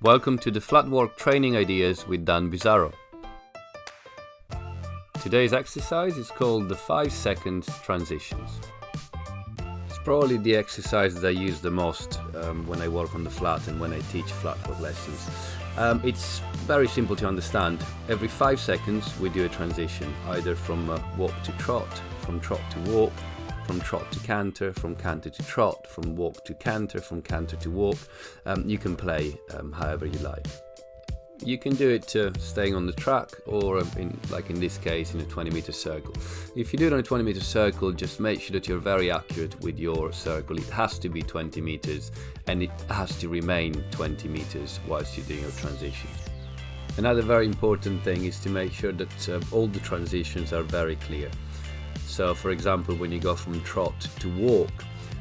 Welcome to the Flatwork Training Ideas with Dan Bizzarro. Today's exercise is called the 5-second transitions. It's probably the exercise that I use the most when I work on the flat and when I teach flatwork lessons. It's very simple to understand. Every 5 seconds we do a transition, either from walk to trot, from trot to walk, from trot to canter, from canter to trot, from walk to canter, from canter to walk. You can play however you like. You can do it staying on the track or in this case in a 20-meter circle. If you do it on a 20-meter circle, just make sure that you're very accurate with your circle. It has to be 20 meters and it has to remain 20 meters whilst you're doing your transitions. Another very important thing is to make sure that all the transitions are very clear. So for example, when you go from trot to walk,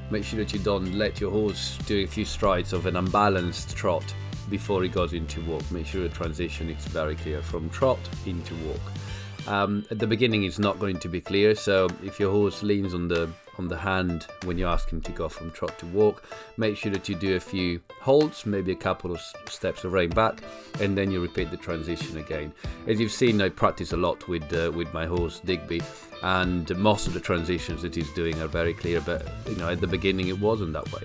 make sure that you don't let your horse do a few strides of an unbalanced trot before he goes into walk. Make sure the transition is very clear from trot into walk. At the beginning it's not going to be clear, so if your horse leans on the hand when you ask him to go from trot to walk, make sure that you do a few holds, maybe a couple of steps of rein back, and then you repeat the transition again. As you've seen, I practice a lot with my horse Digby, and most of the transitions that he's doing are very clear, but at the beginning it wasn't that way.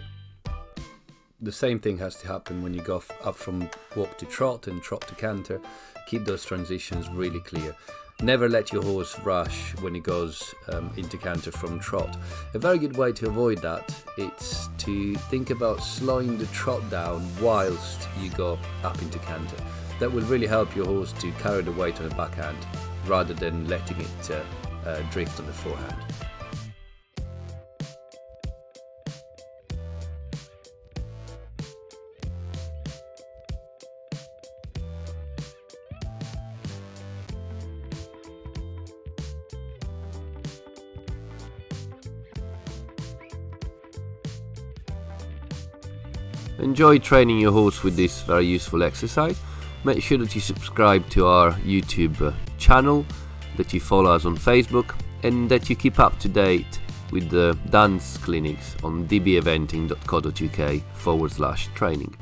The same thing has to happen when you go up from walk to trot and trot to canter. Keep those transitions really clear. Never let your horse rush when he goes into canter from trot. A very good way to avoid that is to think about slowing the trot down whilst you go up into canter. That will really help your horse to carry the weight on the backhand rather than letting it drift on the forehand. Enjoy training your horse with this very useful exercise. Make sure that you subscribe to our YouTube channel, that you follow us on Facebook, and that you keep up to date with the dance clinics on dbeventing.co.uk/training.